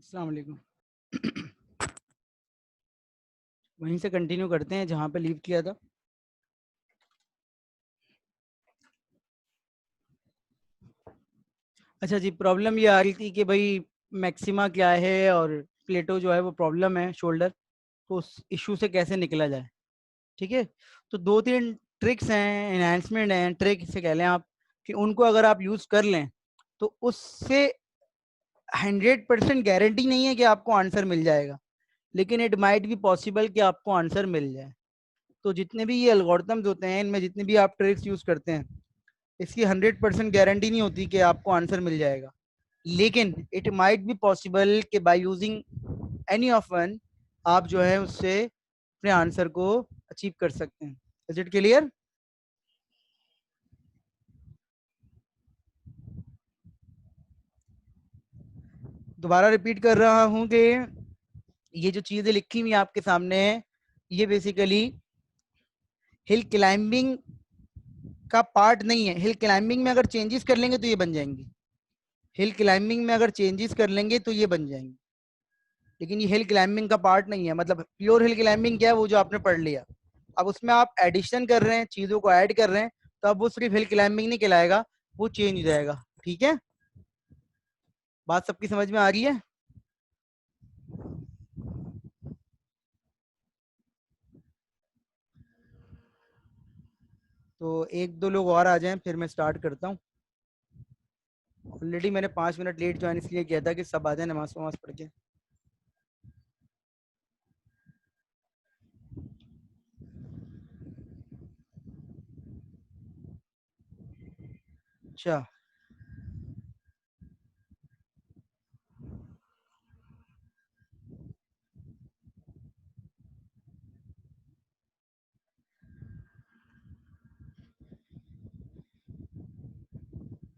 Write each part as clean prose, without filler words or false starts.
अस्सलाम वालेकुम। वहीं से कंटिन्यू करते हैं जहाँ पे लीव किया था। अच्छा जी, प्रॉब्लम ये आ रही थी कि भाई मैक्सिमा क्या है और प्लेटो जो है वो प्रॉब्लम है शोल्डर, तो उस इशू से कैसे निकला जाए। ठीक है, तो दो तीन ट्रिक्स हैं, एनहांसमेंट हैं, ट्रिक से कह लें आप, कि उनको अगर आप यूज़ कर लें तो उससे 100% गारंटी नहीं है कि आपको आंसर मिल जाएगा, लेकिन इट माइट बी पॉसिबल कि आपको आंसर मिल जाए। तो जितने भी ये एल्गोरिथम्स होते हैं, इनमें जितने भी आप ट्रिक्स यूज़ करते हैं, इसकी 100% गारंटी नहीं होती कि आपको आंसर मिल जाएगा, लेकिन इट माइट बी पॉसिबल कि by using any of one आप जो है उससे अपने आंसर को अचीव कर सकते हैं। Is it clear? दोबारा रिपीट कर रहा हूं कि ये जो चीजें लिखी हुई आपके सामने है, ये बेसिकली हिल क्लाइंबिंग का पार्ट नहीं है। हिल क्लाइंबिंग में अगर चेंजेस कर लेंगे तो ये बन जाएंगी, हिल क्लाइंबिंग में अगर चेंजेस कर लेंगे तो ये बन जाएंगी, लेकिन ये हिल क्लाइंबिंग का पार्ट नहीं है। मतलब प्योर हिल क्लाइंबिंग क्या है, वो जो आपने पढ़ लिया। अब उसमें आप एडिशन कर रहे हैं, चीजों को ऐड कर रहे हैं, तो अब वो सिर्फ हिल क्लाइंबिंग नहीं कहलाएगा, वो चेंज हो जाएगा। ठीक है, बात सबकी समझ में आ रही है? तो एक दो लोग और आ जाएं फिर मैं स्टार्ट करता हूँ। ऑलरेडी मैंने 5 मिनट लेट ज्वाइन इसलिए किया था कि सब आ जाए नमाज वमाज पढ़ के। अच्छा,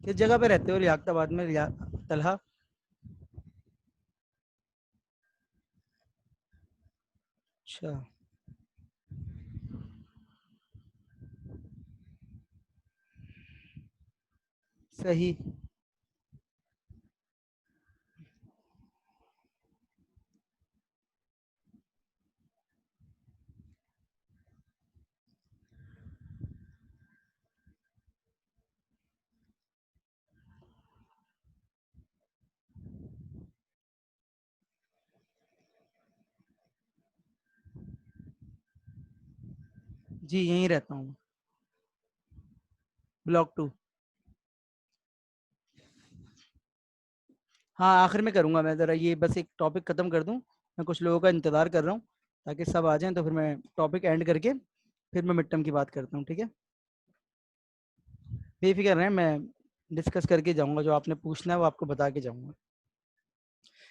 किस जगह पे रहते हो लियाकताबाद में, तलहा? अच्छा, सही। जी यहीं रहता हूँ, ब्लॉक 2। हाँ आखिर में करूँगा मैं, ज़रा ये बस एक टॉपिक ख़त्म कर दूँ। मैं कुछ लोगों का इंतज़ार कर रहा हूँ ताकि सब आ जाएं, तो फिर मैं टॉपिक एंड करके फिर मैं मिड टर्म की बात करता हूँ। ठीक है, बेफिक्र रहें, मैं डिस्कस करके जाऊँगा, जो आपने पूछना है वो आपको बता के जाऊँगा।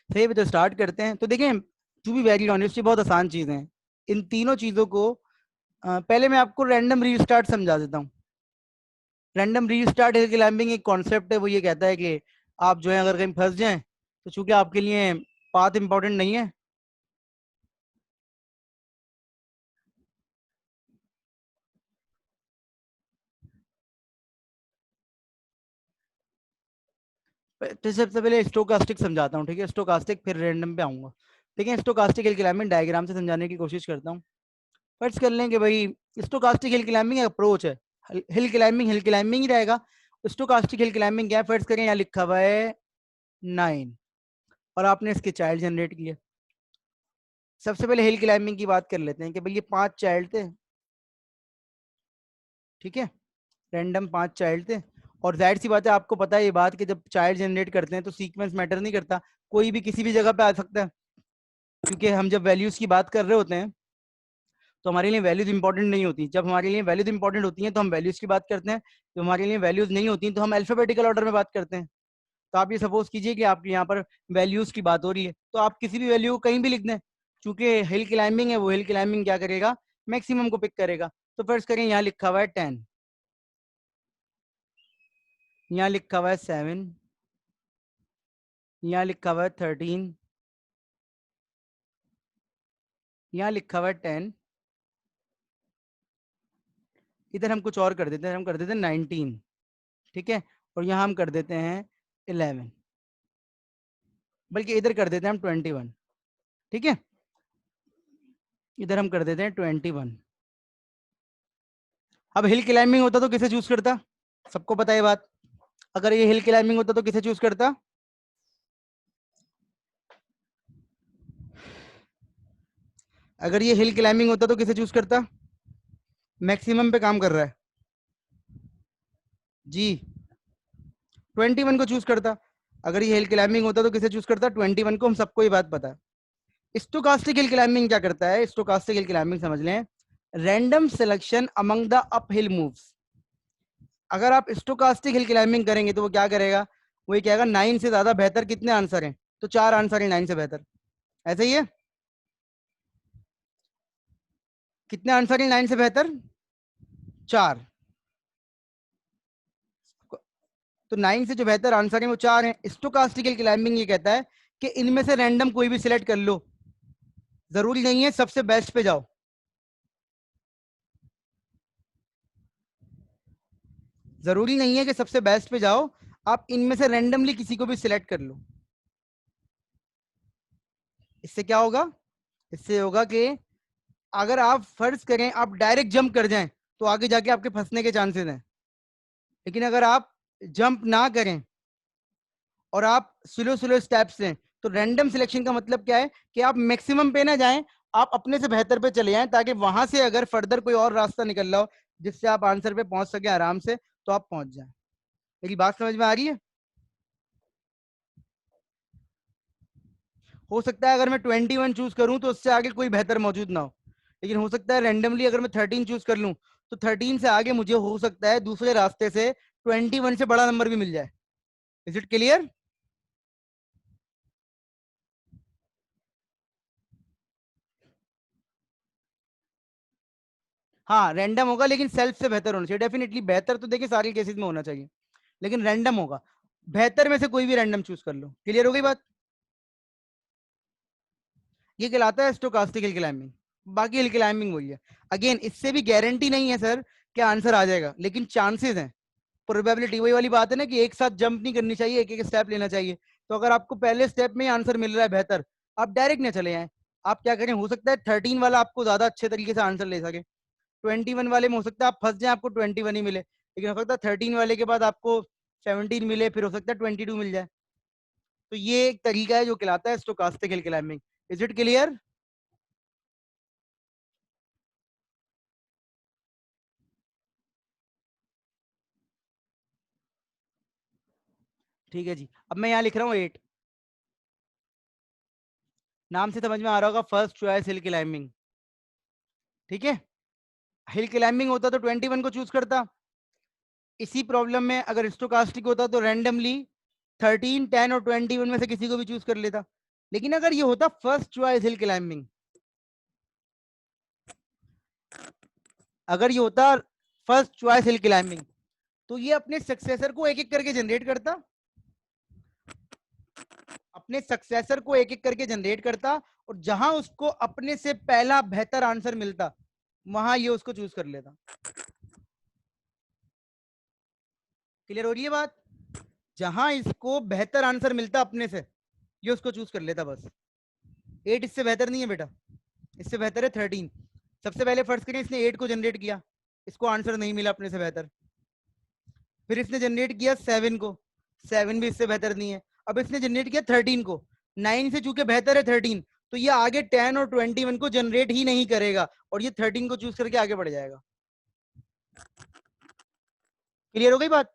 सही है, तो स्टार्ट करते हैं। तो देखें, टू बी वेरी ऑनेस्ट, ये बहुत आसान चीज़ें हैं। इन तीनों चीज़ों को पहले मैं आपको रैंडम रीस्टार्ट समझा देता हूँ। रैंडम रीस्टार्ट हिल क्लाइंबिंग एक कॉन्सेप्ट है, वो ये कहता है कि आप जो है अगर कहीं फंस जाएं, तो चूंकि आपके लिए पाथ इंपॉर्टेंट नहीं है, तो सबसे पहले स्टोकास्टिक समझाता हूँ। ठीक है, स्टोकास्टिक फिर रैंडम पे आऊंगा। देखिए, स्टोकास्टिक हिल क्लाइंबिंग डायग्राम से समझाने की कोशिश करता हूँ। फर्स्ट कर लें कि भाई स्टोकास्टिक हिल क्लाइंबिंग अप्रोच है। हिल क्लाइंबिंग ही रहेगा। स्टोकास्टिक हिल क्लाइंबिंग क्या है, फर्स्ट करें, यहाँ लिखा हुआ है 9, और आपने इसके चाइल्ड जनरेट किए। सबसे पहले हिल क्लाइंबिंग की बात कर लेते हैं कि भाई ये 5 चाइल्ड थे। ठीक है, रैंडम 5 चाइल्ड थे, और जाहिर सी बात है, आपको पता है ये बात कि जब चाइल्ड जनरेट करते हैं तो सीक्वेंस मैटर नहीं करता, कोई भी किसी भी जगह पे आ सकता है। क्योंकि हम जब वैल्यूज की बात कर रहे होते हैं तो हमारे लिए वैल्यूज इंपॉर्टेंट नहीं होती। जब हमारे लिए वैल्यूज इंपॉर्टेंट होती हैं तो हम वैल्यूज की बात करते हैं, जब हमारे लिए वैल्यूज नहीं होती तो हम अल्फाबेटिकल ऑर्डर में बात करते हैं। तो आप ये सपोज कीजिए कि आपके यहाँ पर वैल्यूज की बात हो रही है, तो आप किसी भी वैल्यू को कहीं भी लिख दें। चूंकि हिल क्लाइंबिंग है, वो हिल क्लाइंबिंग क्या करेगा, मैक्सिमम को पिक करेगा। तो फर्स्ट करें, यहाँ लिखा हुआ है 10, यहाँ लिखा हुआ है 7, यहाँ लिखा हुआ है 13, यहाँ लिखा हुआ है 10, इधर हम कुछ और कर देते हैं, हम कर देते हैं 19। ठीक है, और यहाँ हम कर देते हैं 11। बल्कि इधर कर देते हैं हम 21, ठीक है, इधर हम कर देते हैं 21। अब हिल क्लाइंबिंग होता तो किसे चूज करता? सबको पता है बात। अगर ये हिल क्लाइंबिंग होता तो किसे चूज करता? अगर ये हिल क्लाइंबिंग होता तो किसे चूज करता? मैक्सिमम पे काम कर रहा है जी, 21 को चूज करता। अगर ये हिल क्लाइंबिंग होता तो किसे चूज करता? 21 को। हम सबको ये बात पता है। स्टोकास्टिक हिल क्लाइंबिंग क्या करता है? स्टोकास्टिक हिल क्लाइंबिंग समझ लें, random selection among the up hill moves. अगर आप स्टोकास्टिक हिल क्लाइंबिंग करेंगे तो वो क्या करेगा? वो ये कहेगा 9 से ज्यादा बेहतर कितने आंसर हैं, तो 4 आंसर है 9 से बेहतर। ऐसे ही है, कितने आंसर है 9 से बेहतर? 4। तो 9 से जो बेहतर आंसर है वो 4 है। स्टोकास्टिकल क्लाइंबिंग ये कहता है कि इनमें से रैंडम कोई भी सिलेक्ट कर लो, जरूरी नहीं है सबसे बेस्ट पे जाओ, जरूरी नहीं है कि सबसे बेस्ट पे जाओ, आप इनमें से रैंडमली किसी को भी सिलेक्ट कर लो। इससे क्या होगा? इससे होगा कि अगर आप फर्ज करें आप डायरेक्ट जंप कर जाएं तो आगे जाके आपके फंसने के चांसेस हैं, लेकिन अगर आप जंप ना करें और आप स्लो स्लो स्टेप्स लें तो रैंडम सिलेक्शन का मतलब क्या है कि आप मैक्सिमम पे ना जाएं, आप अपने से बेहतर पे चले जाएं, ताकि वहां से अगर फर्दर कोई और रास्ता निकल रहा हो जिससे आप आंसर पे पहुंच सके आराम से, तो आप पहुंच जाएं। मेरी बात समझ में आ रही है? हो सकता है अगर मैं 21 चूज करूं तो उससे आगे कोई बेहतर मौजूद ना हो, लेकिन हो सकता है रैंडमली अगर मैं 13 चूज कर लूं तो 13 से आगे मुझे हो सकता है दूसरे रास्ते से 21 से बड़ा नंबर भी मिल जाए। Is it clear? हाँ रैंडम होगा, लेकिन सेल्फ से बेहतर होना चाहिए डेफिनेटली। बेहतर तो देखिए सारे केसेस में होना चाहिए, लेकिन रैंडम होगा। बेहतर में से कोई भी रैंडम चूज कर लो। क्लियर हो गई बात? ये कहलाता है स्टोकास्टिक हिल क्लाइंबिंग। बाकी हिल क्लाइंबिंग वही है। अगेन इससे भी गारंटी नहीं है सर कि आंसर आ जाएगा, लेकिन चांसेस हैं, प्रोबेबिलिटी। वही वाली बात है ना कि एक साथ जंप नहीं करनी चाहिए, एक एक स्टेप लेना चाहिए। तो अगर आपको पहले स्टेप में ही आंसर मिल रहा है बेहतर, आप डायरेक्ट ना चले जाएं। आप क्या करें, हो सकता है 13 वाला आपको ज्यादा अच्छे तरीके से आंसर ले सके, 21 वाले में हो सकता है आप फंस जाए, आपको 21 ही मिले, लेकिन हो सकता है 13 वाले के बाद आपको 17 मिले, फिर हो सकता है 22 मिल जाए। तो ये एक तरीका है जो कहलाता है stochastic hill climbing. Is it clear? ठीक है जी। अब मैं यहाँ लिख रहा हूँ 8। नाम से समझ में आ रहा होगा, फर्स्ट चॉइस हिल क्लाइंबिंग। ठीक है, हिल क्लाइंबिंग होता तो 21 को चूज करता। इसी प्रॉब्लम में अगर स्टोकास्टिक होता तो रैंडमली 13, 10 और 21 में से किसी को भी चूज कर लेता। लेकिन अगर ये होता फर्स्ट चॉइस हिल क्लाइंबिंग, अगर ये होता फर्स्ट चॉइस हिल क्लाइंबिंग, तो ये अपने सक्सेसर को एक एक करके जनरेट करता, अपने सक्सेसर को एक एक करके जनरेट करता, और जहां उसको अपने से पहला बेहतर आंसर मिलता वहां ये उसको चूज कर लेता। क्लियर हो रही है बात? जहां इसको बेहतर आंसर मिलता अपने से, ये उसको चूज कर लेता बस। 8 इससे बेहतर नहीं है बेटा, इससे बेहतर है 13। सबसे पहले फर्स्ट करें, इसने 8 को जनरेट किया, इसको आंसर नहीं मिला अपने से बेहतर। फिर इसने जनरेट किया 7 को, 7 भी इससे बेहतर नहीं है। अब इसने जनरेट किया 13 को, 9 से चूंकि बेहतर है 13, तो ये आगे 10 और 21 को जनरेट ही नहीं करेगा, और ये 13 को चूज करके आगे बढ़ जाएगा। क्लियर हो गई बात?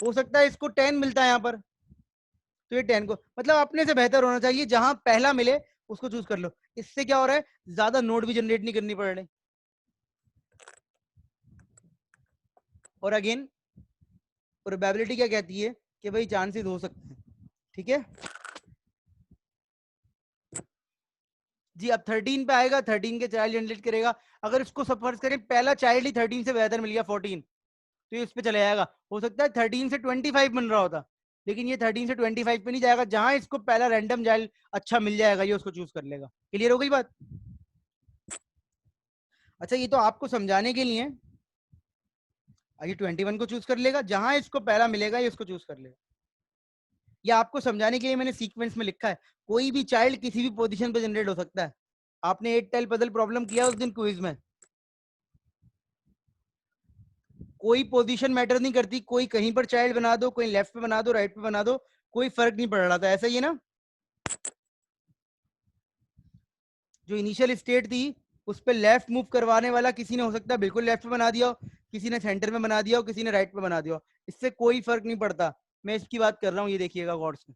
हो सकता है इसको 10 मिलता है यहाँ पर, तो ये 10 को, मतलब अपने से बेहतर होना चाहिए, जहां पहला मिले उसको चूज कर लो। इससे क्या हो रहा है, ज्यादा नोड भी जनरेट नहीं करनी पड़ रही। और अगेन प्रोबेबिलिटी क्या कहती है कि भाई चांसेस हो सकते हैं। ठीक है जी। अब 13 पे आएगा, 13 के चाइल्ड जनरेट करेगा। अगर इसको सब फर्ज करें पहला चाइल्ड ही 13 से बेहतर मिल गया 14, तो ये उस पर चले जाएगा। हो सकता है 13 से 25 बन रहा होता, लेकिन ये 13 से 25 पे नहीं जाएगा, जहां इसको पहला रैंडम चाइल्ड अच्छा मिल जाएगा ये उसको चूज कर लेगा। क्लियर हो गई बात? अच्छा ये तो आपको समझाने के लिए, ये 21 को चूज कर लेगा, जहां इसको पहला मिलेगा ये उसको चूज कर लेगा। ये आपको समझाने के लिए मैंने सीक्वेंस में लिखा है। कोई भी चाइल्ड किसी भी पोजीशन पे जनरेट हो सकता है। आपने 8 टाइल पजल प्रॉब्लम किया उस दिन क्विज में, कोई पोजीशन मैटर नहीं करती, कोई कहीं पर चाइल्ड बना दो, कोई लेफ्ट पे बना दो, राइट पे बना दो, कोई फर्क नहीं पड़ रहा था। ऐसा ही है ना? जो इनिशियल स्टेट थी उस पर लेफ्ट मूव करवाने वाला किसी ने हो सकता है बिल्कुल लेफ्ट पे बना दिया हो, किसी ने सेंटर में बना दिया हो, किसी ने राइट पे बना दिया हो, इससे कोई फर्क नहीं पड़ता। मैं इसकी बात कर रहा हूँ, ये देखिएगा गौर से।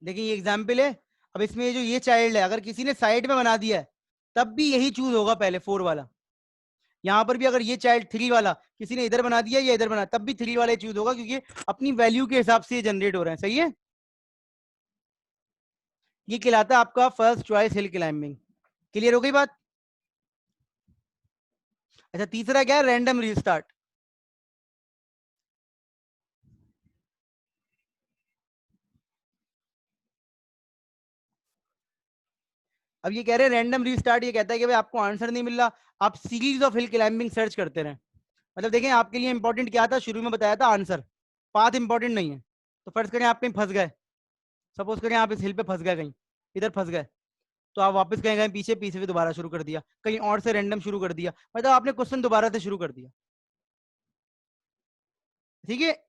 देखिए ये एग्जाम्पल है। अब इसमें जो ये चाइल्ड है, अगर किसी ने साइड में बना दिया है तब भी यही चूज होगा पहले, 4 वाला। यहाँ पर भी अगर ये चाइल्ड 3 वाला किसी ने इधर बना दिया या इधर बना, तब भी 3 वाला चूज होगा, क्योंकि अपनी वैल्यू के हिसाब से ये जनरेट हो रहे हैं। सही है? ये कहलाता है आपका first choice hill climbing. Clear हो गई बात? अच्छा, तीसरा क्या है? Random restart. अब ये कह रहे हैं रैंडम रीस्टार्ट, ये कहता है कि भाई आपको आंसर नहीं मिल रहा, आप series of hill climbing search करते रहे। मतलब देखें, आपके लिए इंपॉर्टेंट क्या था? शुरू में बताया था आंसर, पाथ इंपॉर्टेंट नहीं है। तो फर्ज करें आप कहीं फंस गए, सपोज करें आप इस हिल पे फंस गए, कहीं इधर फंस गए, तो आप वापस कहीं गए पीछे, पीछे से दोबारा शुरू कर दिया, कहीं और से रैंडम शुरू कर दिया, मतलब आपने क्वेश्चन दोबारा से शुरू कर दिया। ठीक है?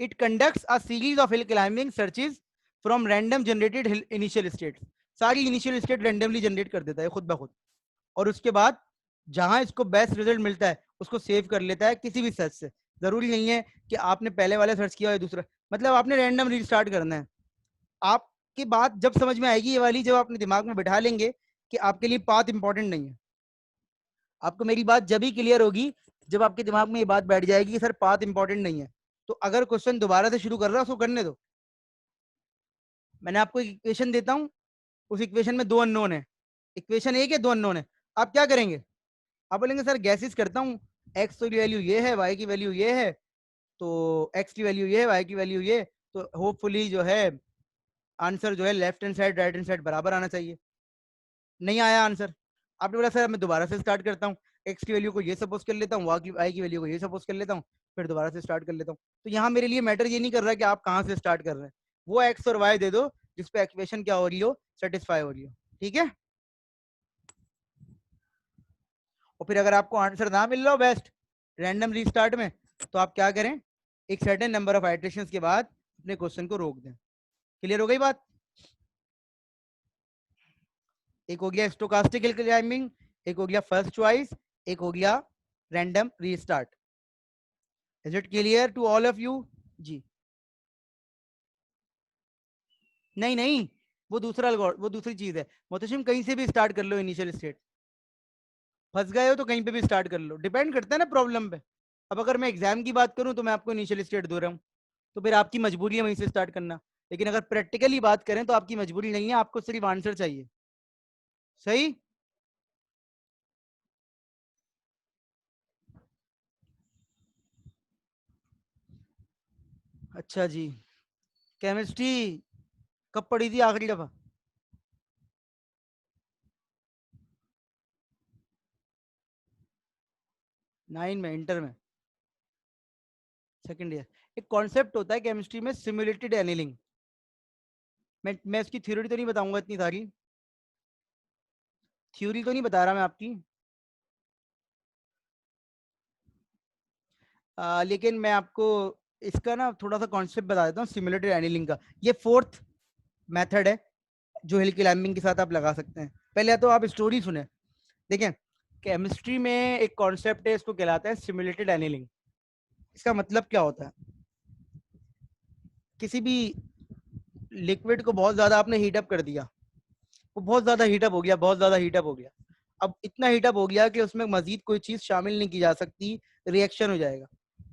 It conducts a series of hill climbing searches from random generated hill initial state. सारी इनिशियल स्टेट रैंडमली जनरेट कर देता है खुद ब खुद, और उसके बाद जहां इसको बेस्ट रिजल्ट मिलता है उसको सेव कर लेता है किसी भी सर्च से। जरूरी नहीं है कि आपने पहले वाला सर्च किया या दूसरा, मतलब आपने रैंडम रीस्टार्ट करना है। आपकी बात जब समझ में आएगी ये वाली, जब अपने दिमाग में बैठा लेंगे कि आपके लिए पाथ इंपॉर्टेंट नहीं है। आपको मेरी बात जब ही क्लियर होगी जब आपके दिमाग में ये बात बैठ जाएगी कि सर पाथ इंपॉर्टेंट नहीं है। तो अगर क्वेश्चन दोबारा से शुरू कर रहा है उसको करने दो। मैंने आपको एक इक्वेशन देता हूँ, उस इक्वेशन में 2 अननोन है। इक्वेशन एक है, 2 अननोन है। आप क्या करेंगे? आप बोलेंगे सर गैसेस करता हूँ, एक्स की वैल्यू ये है, वाई की वैल्यू ये है, तो एक्स की वैल्यू ये है, वाई की वैल्यू ये, तो होपफुली जो है आंसर जो है left hand side right hand side बराबर आना चाहिए। नहीं आया आंसर। आपने बोला सर मैं दोबारा से स्टार्ट करता हूँ, एक्स की वैल्यू को ये सपोज कर लेता हूँ, वाई की वैल्यू को ये सपोज कर लेता हूँ, फिर दोबारा से स्टार्ट कर लेता हूँ। तो यहाँ मेरे लिए मैटर ये नहीं कर रहा कि आप कहाँ से स्टार्ट कर रहे हैं, वो एक्स और वाई दे दो जिसपे इक्वेशन क्या हो रही हो, सेटिस्फाई हो रही हो। ठीक है? और फिर अगर आपको आंसर ना मिल रहा हो बेस्ट रैंडम रीस्टार्ट में, तो आप क्या करें? एक सर्टेन नंबर ऑफ आइट्रेशंस के बाद अपने क्वेश्चन को रोक दें। क्लियर हो गई बात? एक हो गया स्टोकास्टिक हिल क्लाइंबिंग, एक हो गया फर्स्ट चॉइस, एक हो गया random restart. Is it clear to all of you? जी। नहीं नहीं, वो दूसरा वो दूसरी चीज है। मोहतशिम कहीं से भी स्टार्ट कर लो इनिशियल स्टेट, फंस गए हो तो कहीं पे भी स्टार्ट कर लो, डिपेंड करता है ना प्रॉब्लम पे। अब अगर मैं एग्जाम की बात करूं तो मैं आपको इनिशियल स्टेट दे रहा हूं, तो फिर आपकी मजबूरी है वहीं से स्टार्ट करना। लेकिन अगर प्रैक्टिकली बात करें तो आपकी मजबूरी नहीं है, आपको सिर्फ आंसर चाहिए। सही? अच्छा जी। केमिस्ट्री कब पढ़ी थी आखिरी दफा? 9 में, इंटर में, सेकंड ईयर। एक कॉन्सेप्ट होता है केमिस्ट्री में, सिमुलेटेड एनीलिंग। मैं इसकी थ्योरी तो नहीं बताऊंगा इतनी सारी, थ्योरी तो नहीं बता रहा मैं आपकी, लेकिन मैं आपको इसका ना थोड़ा सा कॉन्सेप्ट बता देता हूँ सिमुलेटेड एनीलिंग का। ये फोर्थ मेथड है जो हिल क्लाइंबिंग के साथ आप लगा सकते हैं। पहले तो आप स्टोरी सुने। देखें, केमिस्ट्री में एक कॉन्सेप्ट है, इसको कहलाता है सिमुलेटेड एनीलिंग। इसका मतलब क्या होता है? किसी भी लिक्विड को बहुत ज्यादा आपने हीटअप कर दिया, वो बहुत ज्यादा हीटअप हो गया, बहुत ज्यादा हीटअप हो गया। अब इतना हीटअप हो गया कि उसमें मजीद कोई चीज शामिल नहीं की जा सकती, रिएक्शन हो जाएगा।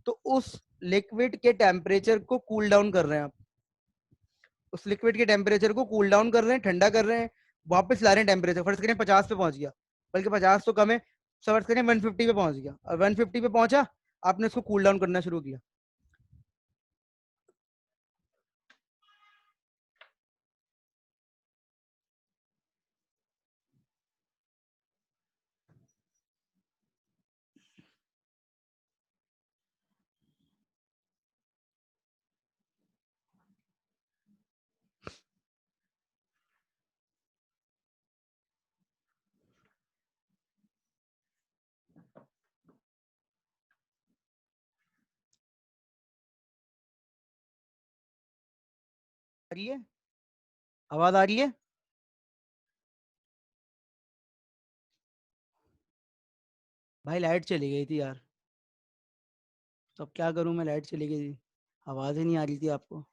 तो उस लिक्विड के टेम्परेचर को कूल डाउन कर रहे हैं आप, उस लिक्विड के टेम्परेचर को कूल डाउन कर रहे हैं, ठंडा कर रहे हैं, वापस ला रहे हैं टेम्परेचर। फर्स्ट करें 50 पे पहुंच गया, बल्कि 50 तो कम है, फर्स्ट करें 150 पे पहुंच गया, और 150 पे पहुंचा, आपने उसको कूल डाउन करना शुरू किया। आ रही है? आवाज आ रही है? भाई लाइट चली गई थी यार। तो अब क्या करूं मैं, लाइट चली गई थी, आवाज ही नहीं आ रही थी आपको।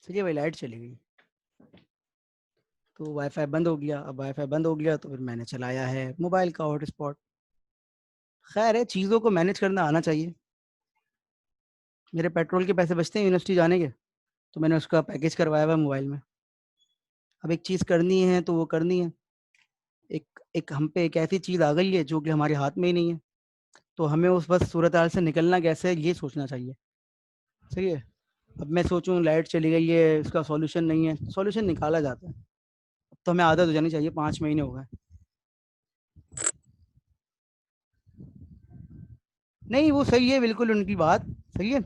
चलिए भाई, लाइट चली गई तो वाईफाई बंद हो गया। अब वाईफाई बंद हो गया तो फिर मैंने चलाया है मोबाइल का हॉटस्पॉट। खैर है, चीज़ों को मैनेज करना आना चाहिए। मेरे पेट्रोल के पैसे बचते हैं यूनिवर्सिटी जाने के, तो मैंने उसका पैकेज करवाया हुआ है मोबाइल में। अब एक चीज़ करनी है तो वो करनी है। एक एक हम पे एक ऐसी चीज़ आ गई है जो कि हमारे हाथ में ही नहीं है, तो हमें उस बस सूरत हाल से निकलना कैसे है ये सोचना चाहिए। सही है। अब मैं सोचूं लाइट चली गई है, इसका सॉल्यूशन नहीं है, सॉल्यूशन निकाला जाता है। अब तो हमें आदत हो जानी चाहिए, 5 महीने हो गए। नहीं वो सही है, बिल्कुल उनकी बात सही है।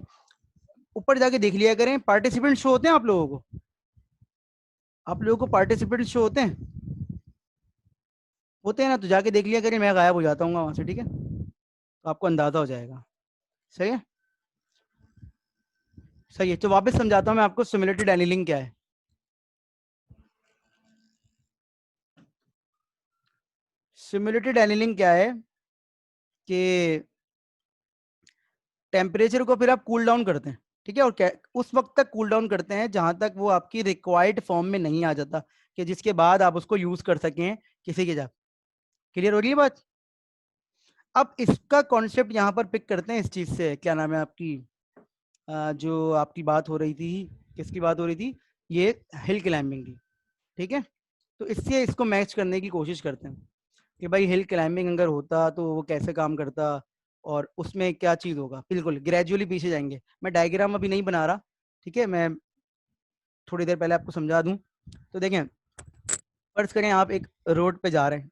ऊपर जाके देख लिया करें, पार्टिसिपेंट शो होते हैं आप लोगों को? आप लोगों को पार्टिसिपेंट शो होते हैं? होते हैं ना, तो जाके देख लिया करें, मैं गायब हो जाता हूँ वहां से, ठीक है? तो आपको अंदाजा हो जाएगा। सही है। सही है, तो वापस समझाता हूँ मैं आपको, सिमुलेटेड एनीलिंग क्या है। सिमुलेटेड एनीलिंग क्या है कि टेम्परेचर को फिर आप कूल डाउन करते हैं, ठीक है? और उस वक्त तक कूल डाउन करते हैं जहां तक वो आपकी रिक्वायर्ड फॉर्म में नहीं आ जाता, कि जिसके बाद आप उसको यूज कर सकें किसी के साथ। क्लियर हो रही है बात? अब इसका कॉन्सेप्ट यहाँ पर पिक करते हैं इस चीज से, क्या नाम है आपकी, जो आपकी बात हो रही थी, किसकी बात हो रही थी, ये हिल क्लाइंबिंग की। ठीक है, तो इससे इसको मैच करने की कोशिश करते हैं कि भाई हिल क्लाइंबिंग अगर होता तो वो कैसे काम करता, और उसमें क्या चीज़ होगा। बिल्कुल ग्रेजुअली पीछे जाएंगे, मैं डायग्राम अभी नहीं बना रहा, ठीक है? मैं थोड़ी देर पहले आपको समझा दूं। तो देखें, फर्ज करें आप एक रोड पे जा रहे हैं।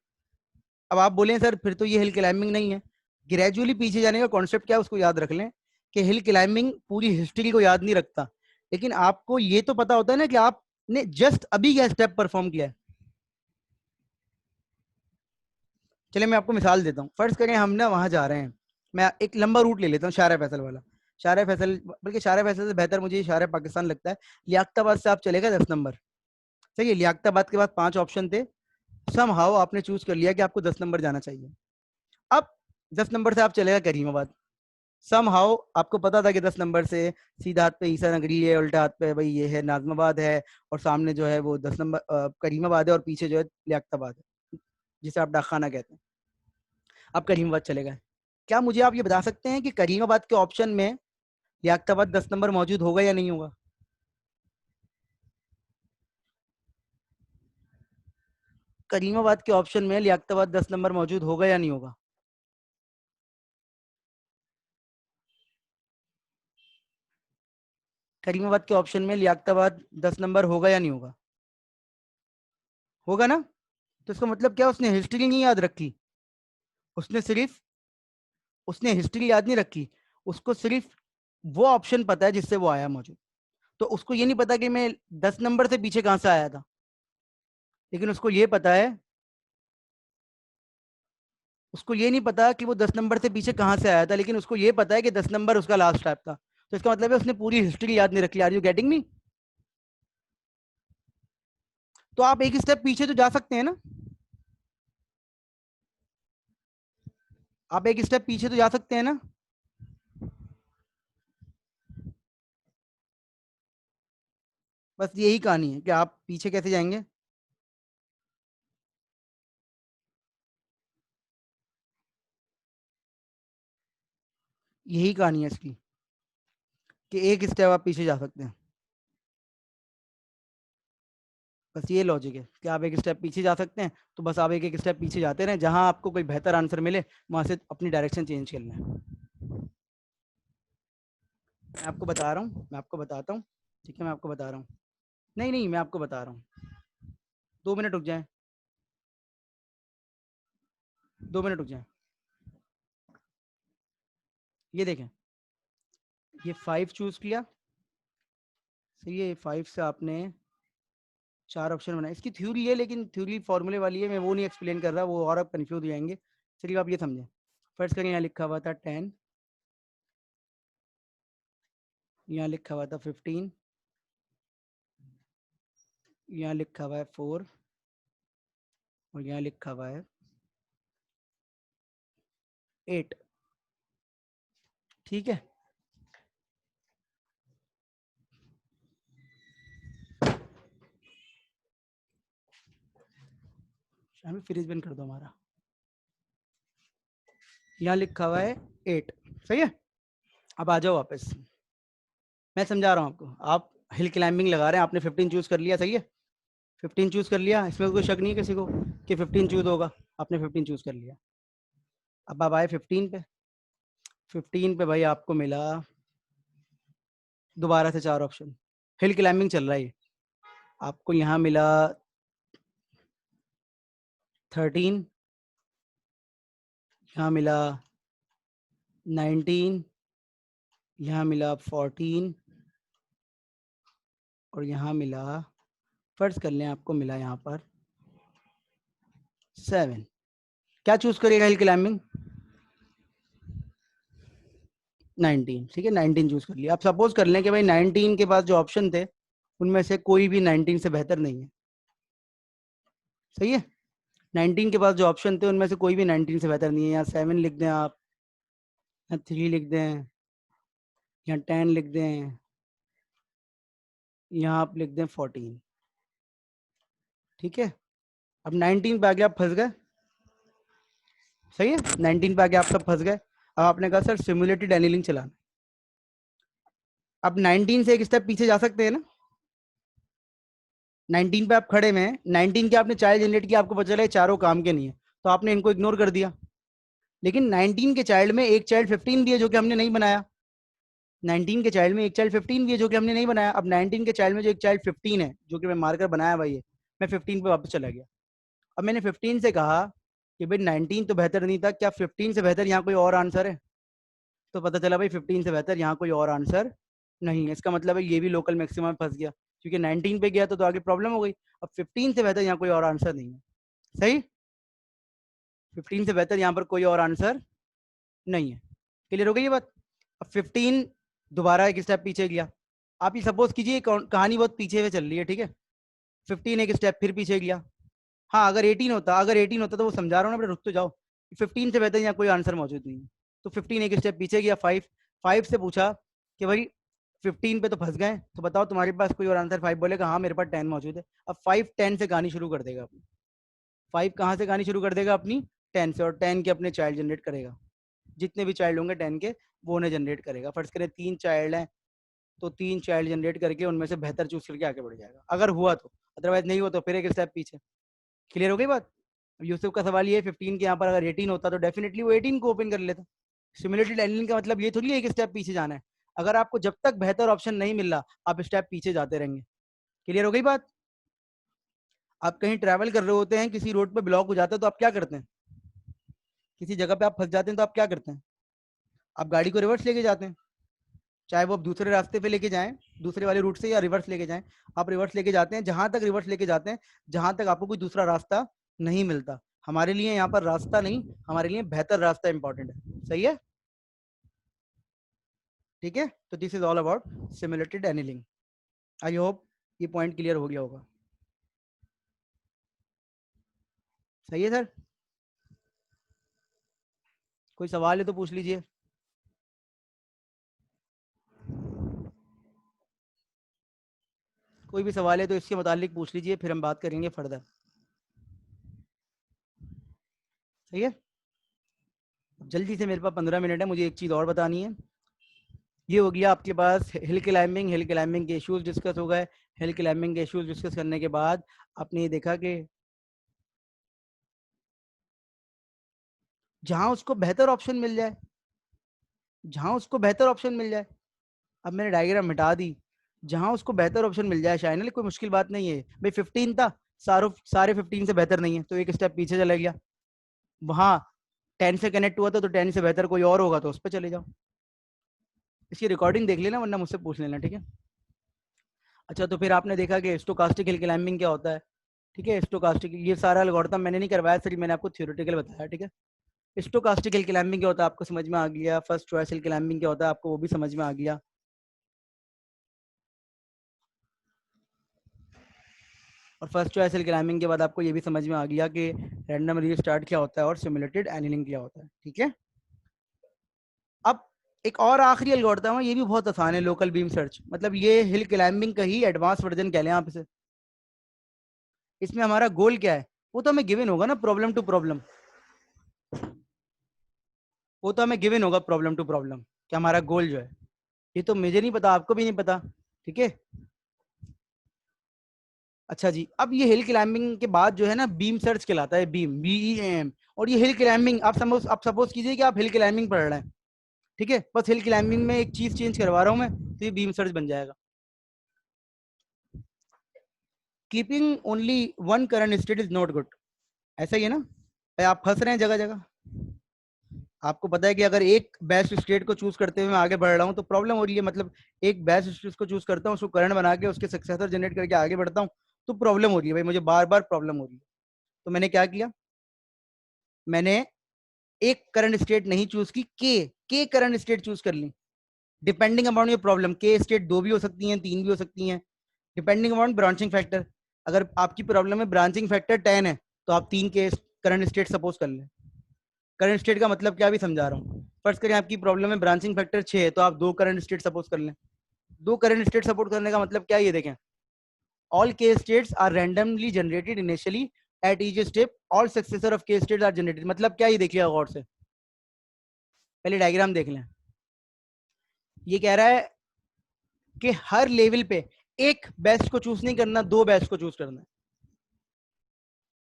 अब आप बोलें सर फिर तो ये हिल क्लाइंबिंग नहीं है। ग्रेजुअली पीछे जाने का कॉन्सेप्ट क्या है उसको याद रख लें, कि हिल क्लाइंबिंग पूरी हिस्ट्री को याद नहीं रखता, लेकिन आपको ये तो पता होता है ना कि आपने जस्ट अभी क्या स्टेप परफॉर्म किया है। चलिए मैं आपको मिसाल देता हूँ। फर्ज करें हम ना वहाँ जा रहे हैं, मैं एक लंबा रूट ले लेता हूँ, शारा फैसल वाला। शारा फैसल, बल्कि शारा फैसल से बेहतर मुझे शारा पाकिस्तान लगता है। लियाकताबाद से आप चलेगा 10 नंबर। सही है, लियाकताबाद के बाद 5 ऑप्शन थे, सम हाउ आपने चूज कर लिया कि आपको 10 नंबर जाना चाहिए। अब 10 नंबर से आप चलेगा करीमाबाद। सम हाउ आपको पता था कि 10 नंबर से सीधा हाथ पे ईसा नगरी है, उल्टा हाथ पे भाई ये है नाजमाबाद है, और सामने जो है वो 10 नंबर करीमाबाद है, और पीछे जो है लियाकताबाद है, जिसे आप डाकखाना कहते हैं। आप करीमाबाद चले गए। क्या मुझे आप ये बता सकते हैं कि करीमाबाद के ऑप्शन में लियाकताबाद 10 नंबर मौजूद होगा या नहीं होगा? करीमाबाद के ऑप्शन में लियाकताबाद 10 नंबर मौजूद होगा या नहीं होगा? करीमाबाद के ऑप्शन में लियाकताबाद 10 नंबर होगा या नहीं होगा? होगा ना? तो इसका मतलब क्या, उसने हिस्ट्री नहीं याद रखी। उसने सिर्फ उसने हिस्ट्री याद नहीं रखी, उसको सिर्फ वो ऑप्शन पता है जिससे वो आया मौजूद। तो उसको ये नहीं पता कि मैं 10 नंबर से पीछे कहां से आया था, लेकिन उसको ये नहीं पता कि वो 10 नंबर से पीछे कहां से आया था, लेकिन उसको ये पता है कि 10 नंबर उसका लास्ट स्टेप था। तो इसका मतलब है उसने पूरी हिस्ट्री याद नहीं रखी। Are you getting me? तो आप एक स्टेप पीछे तो जा सकते हैं ना, आप एक स्टेप पीछे तो जा सकते हैं ना। बस यही कहानी है कि आप पीछे कैसे जाएंगे। यही कहानी है इसकी, कि एक स्टेप आप पीछे जा सकते हैं। बस ये लॉजिक है कि आप एक स्टेप पीछे जा सकते हैं, तो बस आप एक एक स्टेप पीछे जाते रहें, जहां आपको कोई बेहतर आंसर मिले वहां से अपनी डायरेक्शन चेंज कर लें। मैं आपको बता रहा हूँ, मैं आपको बताता हूँ। ठीक है, मैं आपको बता रहा हूँ। नहीं नहीं, मैं आपको बता रहा हूँ। 2 मिनट रुक जाएं, 2 मिनट रुक जाएं। ये देखें, ये 5 चूज किया। सही है, 5 से आपने 4 ऑप्शन बनाए। इसकी थ्योरी है, लेकिन थ्योरी फॉर्मूले वाली है, मैं वो नहीं एक्सप्लेन कर रहा, वो और आप कन्फ्यूज हो जाएंगे। चलिए आप ये समझें। फर्स्ट करें, यहाँ लिखा हुआ था 10, यहाँ लिखा हुआ था 15, यहाँ लिखा हुआ है 4 और यहाँ लिखा हुआ है 8। ठीक है, हमें फ्रीज बंद कर दो हमारा। यहाँ लिखा हुआ है 8, सही है। अब आ जाओ वापस, मैं समझा रहा हूँ आपको। आप हिल क्लाइंबिंग लगा रहे हैं, आपने 15 चूज कर लिया, सही है। 15 चूज कर लिया, इसमें कोई शक नहीं है किसी को कि 15 चूज होगा। आपने 15 चूज कर लिया। अब आप आए 15 पे। 15 पे भाई आपको मिला दोबारा से 4 ऑप्शन। हिल क्लाइंबिंग चल रहा है ये। आपको यहाँ मिला 13, यहाँ मिला 19, यहाँ मिला 14 और यहाँ मिला, फर्ज कर लें आपको मिला यहाँ पर 7। क्या चूज करिएगा हिल क्लाइंबिंग? 19, ठीक है, 19 चूज कर लिया। आप सपोज कर लें कि भाई 19 के पास जो ऑप्शन थे उनमें से कोई भी 19 से बेहतर नहीं है, सही है। 19 के पास जो ऑप्शन थे उनमें से कोई भी 19 से बेहतर नहीं है। यहाँ 7 लिख दें आप, यहाँ 3 लिख दें, यहाँ 10 लिख दें, यहाँ आप लिख दें 14। ठीक है, अब 19 पे आके आप फंस गए, सही है। 19 पे आके आप सब फंस गए। अब आपने कहा सर सिमुलेटेड एनीलिंग चलाना। अब 19 से एक स्टेप पीछे जा सकते हैं ना। 19 पे आप खड़े में, 19 के आपने चाइल्ड जनरेट किया, आपको पता चला चारों काम के नहीं है, तो आपने इनको इग्नोर कर दिया। लेकिन 19 के चाइल्ड में एक चाइल्ड 15 भी है जो कि हमने नहीं बनाया। 19 के चाइल्ड में एक चाइल्ड 15 भी है जो कि हमने नहीं बनाया। अब 19 के चाइल्ड में जो एक चाइल्ड 15 है जो कि मैं मारकर बनाया भाई है, मैं 15 पे वापस चला गया। अब मैंने 15 से कहा कि भाई 19 तो बेहतर नहीं था, क्या 15 से बेहतर यहाँ कोई और आंसर है? तो पता चला भाई 15 से बेहतर यहाँ कोई और आंसर नहीं है। इसका मतलब है ये भी लोकल मैक्सिमम में फंस गया, क्योंकि 19 पे गया तो आगे प्रॉब्लम हो गई। अब 15 से बेहतर यहाँ कोई और आंसर नहीं है, सही। 15 से बेहतर यहाँ पर कोई और आंसर नहीं है। क्लियर हो गई ये बात? अब 15 दोबारा एक स्टेप पीछे गया। आप ये सपोज कीजिए कहानी बहुत पीछे में चल रही है, ठीक है। 15 एक स्टेप फिर पीछे गया। हाँ, अगर 18 होता, अगर 18 होता तो वो समझा रहा हूँ ना, रुक तो जाओ। 15 से बेहतर यहाँ कोई आंसर मौजूद नहीं है, तो 15 एक स्टेप पीछे गया। 5 से पूछा कि भाई 15 पे तो फंस गए, तो बताओ तुम्हारे पास कोई और आंसर? 5 बोलेगा हाँ मेरे पास 10 मौजूद है। अब 5 10 से कहानी शुरू कर देगा अपनी। 5 कहाँ से कहानी शुरू कर देगा अपनी? 10 से, और 10 के अपने चाइल्ड जनरेट करेगा। जितने भी चाइल्ड होंगे 10 के वो उन्हें जनरेट करेगा। फर्ज करें 3 चाइल्ड हैं, तो 3 चाइल्ड जनरेट करके उनमें से बेहतर चूज करके आगे बढ़ जाएगा, अगर हुआ तो। अदरवाइज नहीं हुआ तो फिर एक स्टेप पीछे। क्लियर हो गई बात? अब यूसुफ का सवाल ये है 15 के यहाँ पर अगर 18 होता तो डेफिनेटली वो 18 को ओपन कर लेता। सिमुलेटेड एनिलिंग का मतलब ये थोड़ी है एक स्टेप पीछे जाना है। अगर आपको जब तक बेहतर ऑप्शन नहीं मिल रहा आप स्टेप पीछे जाते रहेंगे। क्लियर हो गई बात? आप कहीं ट्रैवल कर रहे होते हैं, किसी रोड पे ब्लॉक हो जाता है तो आप क्या करते हैं? किसी जगह पे आप फंस जाते हैं तो आप क्या करते हैं? आप गाड़ी को रिवर्स लेके जाते हैं, चाहे वो आप दूसरे रास्ते पे लेके जाएं, दूसरे वाले रूट से, या रिवर्स लेके जाएं। आप रिवर्स लेके जाते हैं जहां तक रिवर्स लेके जाते हैं जहां तक आपको कोई दूसरा रास्ता नहीं मिलता। हमारे लिए यहाँ पर रास्ता नहीं, हमारे लिए बेहतर रास्ता इंपॉर्टेंट है, सही है। ठीक है, तो this is all about simulated annealing. I hope ये पॉइंट क्लियर हो गया होगा। सही है सर, कोई सवाल है तो पूछ लीजिए। कोई भी सवाल है तो इसके मुतालिक पूछ लीजिए, फिर हम बात करेंगे फर्दर। सही है, जल्दी से, मेरे पास 15 मिनट है, मुझे एक चीज़ और बतानी है। ये हो गया आपके पास हिल क्लाइंबिंग। हिल क्लाइंबिंग के इश्यूज डिस्कस हो गए। हिल क्लाइंबिंग के इश्यूज डिस्कस करने के बाद आपने ये देखा कि जहां उसको बेहतर ऑप्शन मिल जाए, जहां उसको बेहतर ऑप्शन मिल जाए, अब मैंने डायग्राम मिटा दी, जहां उसको बेहतर ऑप्शन मिल जाए शायद, कोई मुश्किल बात नहीं है भाई। 15 था, सारे 15 से बेहतर नहीं है तो एक स्टेप पीछे चला गया। वहां 10 से कनेक्ट हुआ था तो 10 से बेहतर कोई और होगा तो उस पर चले जाओ। इसकी रिकॉर्डिंग देख लेना वरना मुझसे पूछ लेना, ठीक है। अच्छा, तो फिर आपने देखा कि स्टोकास्टिक हिल क्लाइंबिंग क्या होता है। ठीक है, स्टोकास्टिक, ये सारा एल्गोरिथम मैंने नहीं करवाया, सिर्फ मैंने आपको थ्योरेटिकल बताया, ठीक है। स्टोकास्टिक हिल क्लाइंबिंग क्या होता है आपको समझ में आ गया। फर्स्ट चॉइस हिल क्लाइंबिंग क्या होता है आपको वो भी समझ में आ गया। और फर्स्ट चॉइस हिल क्लाइंबिंग के बाद आपको ये भी समझ में आ गया कि रैंडम रीस्टार्ट क्या होता है और सिमुलेटेड एनीलिंग क्या होता है। ठीक है, अब एक और आखिरी एल्गोरिथम है, ये भी बहुत आसान है, लोकल बीम सर्च। मतलब ये हिल क्लाइंबिंग का ही एडवांस वर्जन कह लें आप इसे। इसमें हमारा गोल क्या है वो तो हमें गिवन होगा ना, प्रॉब्लम टू प्रॉब्लम। वो तो हमें गिवन होगा प्रॉब्लम टू प्रॉब्लम कि हमारा गोल जो है, ये तो मुझे नहीं पता, आपको भी नहीं पता। ठीक है, अच्छा जी, अब ये हिल क्लाइंबिंग के बाद जो है ना बीम सर्च कहलाता है, बीम BEAM। और ये हिल क्लाइंबिंग आप सपोज कीजिए कि आप हिल क्लाइंबिंग पढ़ रहे हैं, ठीक है, बस हिल क्लाइंबिंग में एक चीज चेंज करवा रहा हूं मैं, तो ये बीम सर्च बन जाएगा। Keeping only one current state is not good, ऐसा ही है ना भाई? आप फंस रहे हैं जगह जगह। आपको पता है कि अगर एक बेस्ट स्टेट को चूज करते हुए मैं आगे बढ़ रहा हूँ तो प्रॉब्लम हो रही है। मतलब एक बेस्ट स्टेट को चूज करता हूँ, उसको करंट बना के उसके सक्सेसर जनरेट करके आगे बढ़ता हूँ, तो प्रॉब्लम हो रही है भाई, मुझे बार बार प्रॉब्लम हो रही है। तो मैंने क्या किया, मैंने एक करंट स्टेट नहीं चूज की, के करंट स्टेट चूज कर ली। डिपेंडिंग अपॉन योर प्रॉब्लम, के स्टेट 2 भी हो सकती हैं, 3 भी हो सकती हैं, डिपेंडिंग अपॉन ब्रांचिंग फैक्टर। अगर आपकी प्रॉब्लम में ब्रांचिंग फैक्टर 10 है तो आप 3 के करंट स्टेट सपोज कर लें। करंट स्टेट का मतलब क्या भी समझा रहा हूँ। फर्स्ट करें आपकी प्रॉब्लम में ब्रांचिंग फैक्टर 6 है तो आप 2 करंट स्टेट सपोज कर लें। 2 करंट स्टेट सपोर्ट करने का मतलब क्या है, ये देखें, all K states are randomly generated initially at each step, all successor of K states are generated. मतलब क्या, ये देखिए गौर से, पहले डायग्राम देख लें। ये कह रहा है कि हर लेवल पे एक बेस्ट को चूज नहीं करना, 2 बेस्ट को चूज करना है।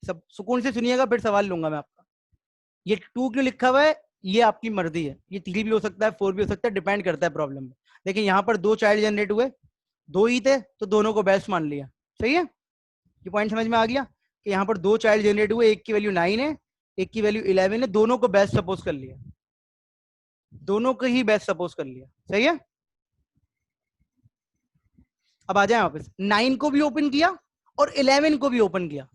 सब सुकून से सुनिएगा, फिर सवाल लूंगा मैं आपका। ये 2 क्यों लिखा हुआ है, ये आपकी मर्जी है, ये 3 भी हो सकता है, 4 भी हो सकता है, डिपेंड करता है प्रॉब्लम में। देखिए यहाँ पर 2 चाइल्ड जनरेट हुए, 2 ही थे तो दोनों को बेस्ट मान लिया। सही है, ये पॉइंट समझ में आ गया कि यहाँ पर 2 चाइल्ड जनरेट हुए, एक की वैल्यू 9 है, एक की वैल्यू 11 है, दोनों को बेस्ट सपोज कर लिया, दोनों को ही बेस्ट सपोज कर लिया। सही है, अब आ जाए वापस, 9 को भी ओपन किया और 11 को भी ओपन किया।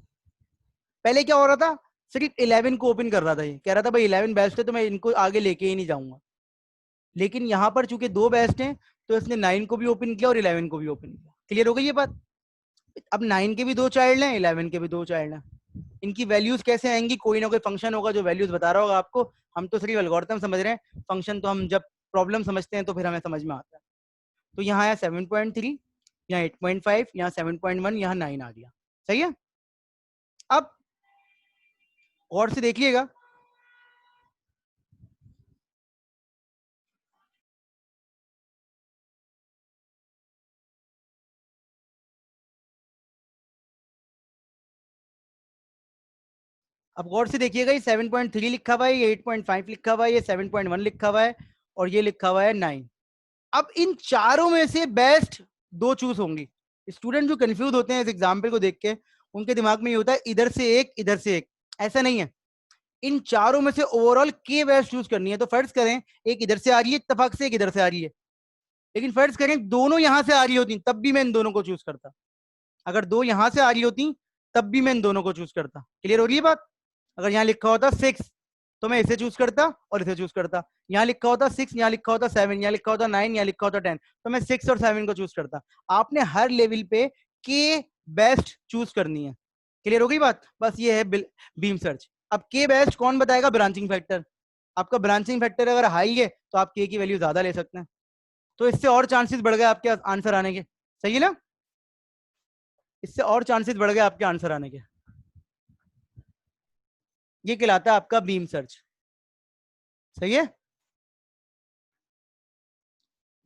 पहले क्या हो रहा था, सिर्फ 11 को ओपन कर रहा था, ये कह रहा था भाई 11 बेस्ट है तो मैं इनको आगे लेके ही नहीं जाऊंगा। लेकिन यहाँ पर चूंकि 2 बेस्ट हैं तो इसने 9 को भी ओपन किया और 11 को भी ओपन किया। क्लियर हो गई ये बात? अब 9 के भी 2 चाइल्ड हैं, 11 के भी 2 चाइल्ड हैं, इनकी वैल्यूज कैसे आएंगी, कोई ना कोई फंक्शन होगा जो वैल्यूज बता रहा होगा आपको। हम तो सिर्फ एल्गोरिथम समझ रहे हैं, फंक्शन तो हम जब प्रॉब्लम समझते हैं तो फिर हमें समझ में आता है। तो यहाँ है 7.3, यहाँ 8.5, यहाँ 7.1, यहाँ 9 आ गया। सही है, अब और से देखिएगा, अब गौर से देखिएगा, ये 7.3 लिखा हुआ है, ये 8.5 लिखा हुआ है, ये 7.1 लिखा हुआ है और ये लिखा हुआ है 9। अब इन चारों में से बेस्ट 2 चूज होंगी। स्टूडेंट जो कंफ्यूज होते हैं इस एग्जाम्पल को देख के, उनके दिमाग में ये होता है इधर से एक, इधर से एक। ऐसा नहीं है, इन चारों में से ओवरऑल के बेस्ट चूज करनी है। तो फर्ज करें एक इधर से आ रही है इत्तेफाक से, एक इधर से आ रही है, लेकिन फर्ज करें दोनों यहां से आ रही होती तब भी मैं इन दोनों को चूज करता। अगर 2 यहां से आ रही होती तब भी मैं इन दोनों को चूज करता। क्लियर हो रही है बात? अगर यहाँ लिखा होता 6 तो मैं इसे चूज करता और इसे चूज करता। यहाँ लिखा होता 6, यहाँ लिखा होता 7, यहाँ लिखा होता 9, यहाँ लिखा होता 10, तो मैं 6 और 7 को चूज करता। आपने हर लेवल पे के बेस्ट चूज करनी है। क्लियर हो गई बात? बस ये है बीम सर्च। अब के बेस्ट कौन बताएगा? Branching factor. आपका ब्रांचिंग फैक्टर अगर हाई है तो आप के की वैल्यू ज्यादा ले सकते हैं, तो इससे और चांसेस बढ़ गए आपके आंसर आने के। सही है ना? इससे और चांसेस बढ़ गए आपके आंसर आने के। ये कहलाता है आपका बीम सर्च। सही है,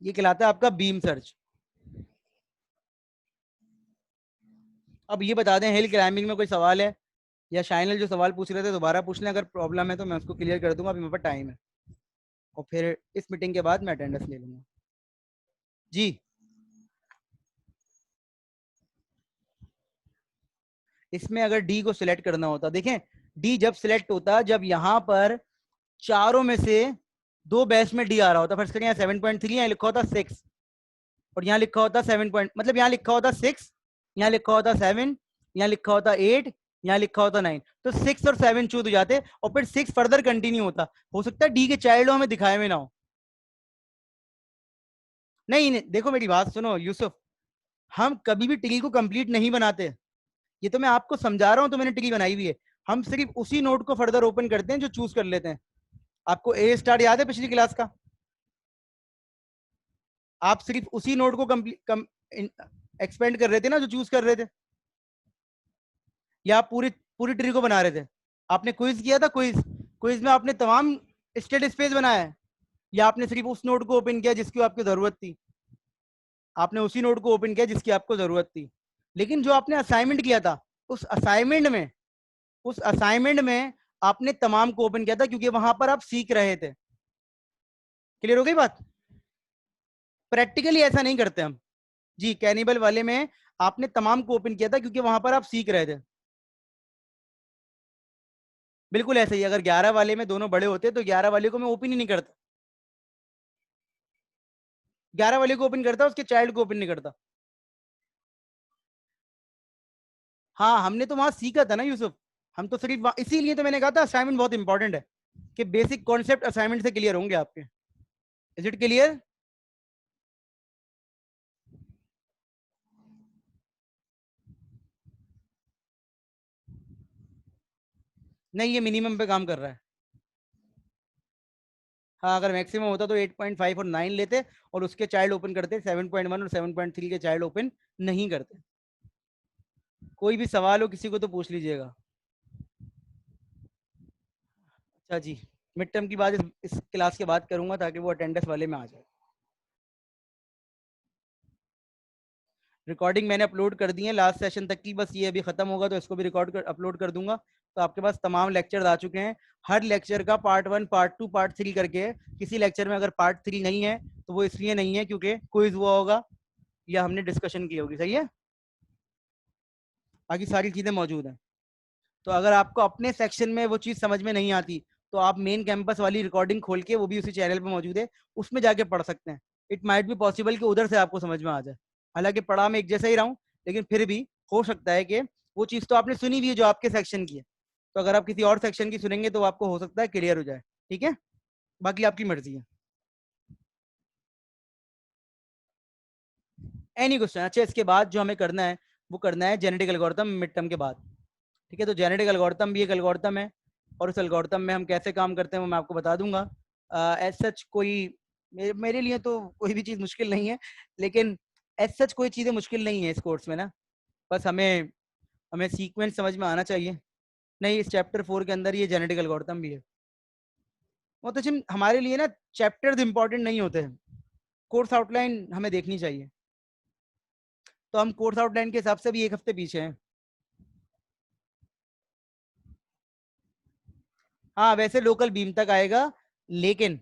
ये कहलाता है आपका बीम सर्च। अब ये बता दें, हिल क्लाइंबिंग में कोई सवाल है, या शाइनल जो सवाल पूछ रहे थे दोबारा पूछ लें, अगर प्रॉब्लम है तो मैं उसको क्लियर कर दूंगा। अभी मेरे पास टाइम है और फिर इस मीटिंग के बाद मैं अटेंडेंस ले लूंगा। जी, इसमें अगर डी को सिलेक्ट करना होता, देखें डी जब सिलेक्ट होता जब यहाँ पर चारों में से 2 बेस्ट में डी आ रहा होता। फर्स्ट करें, यहाँ 7.3 यहाँ लिखा होता 6 और यहाँ लिखा होता 7 पॉइंट, मतलब यहाँ लिखा होता 6, यहाँ लिखा होता 7, यहाँ लिखा होता 8, यहाँ लिखा होता 9, तो 6 और 7 चूज हो जाते और फिर 6 फर्दर कंटिन्यू होता। हो सकता है डी के चाइल्ड हमें दिखाए में ना हो। नहीं नहीं, देखो मेरी बात सुनो यूसुफ, हम कभी भी ट्री को कंप्लीट नहीं बनाते। ये तो मैं आपको समझा रहा हूँ, तो मैंने ट्री बनाई हुई है। हम सिर्फ उसी नोड को फर्दर ओपन करते हैं जो चूज कर लेते हैं। आपको ए स्टार याद है पिछली क्लास का? आप सिर्फ उसी नोड को एक्सपेंड कर रहे थे ना जो चूज कर रहे थे, या आप पूरी पूरी ट्री को बना रहे थे? आपने क्विज किया था, क्विज क्विज में आपने तमाम स्टेट स्पेस बनाया है, या आपने सिर्फ उस नोड को ओपन किया जिसकी आपको जरूरत थी? आपने उसी नोड को ओपन किया जिसकी आपको जरूरत थी। लेकिन जो आपने असाइनमेंट किया था, उस असाइनमेंट में उस असाइनमेंट में आपने तमाम को ओपन किया था, क्योंकि वहां पर आप सीख रहे थे। क्लियर हो गई बात? प्रैक्टिकली ऐसा नहीं करते हम जी। कैनिबल वाले में आपने तमाम को ओपन किया था क्योंकि वहां पर आप सीख रहे थे। बिल्कुल ऐसे ही, अगर 11 वाले में दोनों बड़े होते तो 11 वाले को मैं ओपन ही नहीं करता। 11 वाले को ओपन करता, उसके चाइल्ड को ओपन नहीं करता। हाँ, हमने तो वहां सीखा था ना यूसुफ। हम तो सिर्फ इसीलिए तो मैंने कहा था असाइनमेंट बहुत इंपॉर्टेंट है, कि बेसिक कॉन्सेप्ट असाइनमेंट से क्लियर होंगे आपके। Is it clear? नहीं, ये मिनिमम पे काम कर रहा है। हाँ, अगर मैक्सिमम होता तो 8.5 और 9 लेते, और उसके चाइल्ड ओपन करते। 7.1 और 7.3 के चाइल्ड ओपन नहीं करते। कोई भी सवाल हो किसी को तो पूछ लीजिएगा। अच्छा जी, मिड टर्म की बात इस क्लास के बाद करूंगा, ताकि वो अटेंडेंस वाले में आ जाए। रिकॉर्डिंग मैंने अपलोड कर दी है लास्ट सेशन तक की, बस ये अभी खत्म होगा तो इसको भी अपलोड कर दूंगा। तो आपके पास तमाम लेक्चर आ चुके हैं। हर लेक्चर का पार्ट 1, पार्ट 2, पार्ट 3 करके है। किसी लेक्चर में अगर पार्ट 3 नहीं है तो वो इसलिए नहीं है क्योंकि क्विज हुआ होगा या हमने डिस्कशन की होगी। सही है? बाकी सारी चीजें मौजूद हैं। तो अगर आपको अपने सेक्शन में वो चीज़ समझ में नहीं आती, तो आप मेन कैंपस वाली रिकॉर्डिंग खोल के, वो भी उसी चैनल पे मौजूद है, उसमें जाके पढ़ सकते हैं। इट माइट बी पॉसिबल कि उधर से आपको समझ में आ जाए। हालांकि पढ़ा मैं एक जैसा ही रहा हूँ, लेकिन फिर भी हो सकता है कि वो चीज़ तो आपने सुनी हुई है जो आपके सेक्शन की है, तो अगर आप किसी और सेक्शन की सुनेंगे तो आपको हो सकता है क्लियर हो जाए। ठीक है? बाकी आपकी मर्जी है। Any question? अच्छा, इसके बाद जो हमें करना है वो करना है जेनेटिक एल्गोरिथम मिड टर्म के बाद। ठीक है? तो जेनेटिक एल्गोरिथम भी एक एल्गोरिथम है, और उस एल्गोरिथम में हम कैसे काम करते हैं वो मैं आपको बता दूंगा। एज सच कोई मेरे लिए तो कोई भी चीज़ मुश्किल नहीं है, लेकिन एज सच कोई चीज़ें मुश्किल नहीं है इस कोर्स में ना। बस हमें हमें सीक्वेंस समझ में आना चाहिए। नहीं, इस चैप्टर 4 के अंदर ये जेनेटिक एल्गोरिथम भी है। वो तो जिन हमारे लिए ना चैप्टर्स इंपॉर्टेंट नहीं होते हैं, कोर्स आउटलाइन हमें देखनी चाहिए। तो हम कोर्स आउटलाइन के हिसाब से भी एक हफ्ते पीछे हैं। हाँ, वैसे लोकल बीम तक आएगा, लेकिन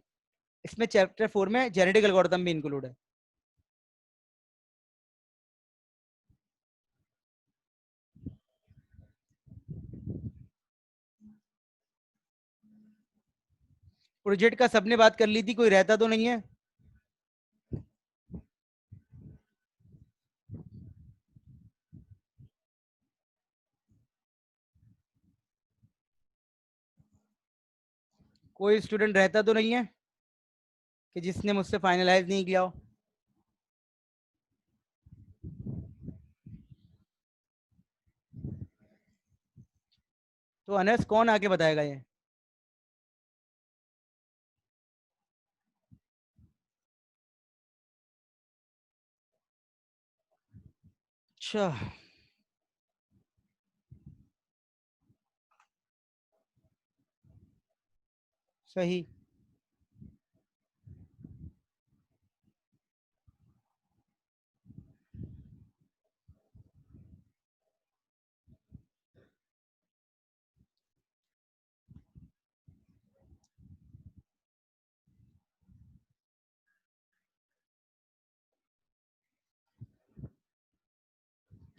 इसमें चैप्टर 4 में जेनेटिक एल्गोरिथम भी इंक्लूड है। प्रोजेक्ट का सबने बात कर ली थी, कोई रहता तो नहीं है? कोई स्टूडेंट रहता तो नहीं है कि जिसने मुझसे फाइनलाइज नहीं किया हो? तो अनस कौन आके बताएगा ये? अच्छा, सही।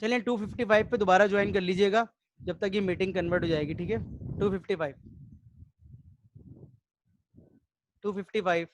चलिए 255 पे दोबारा ज्वाइन कर लीजिएगा, जब तक ये मीटिंग कन्वर्ट हो जाएगी। ठीक है? 255, 255।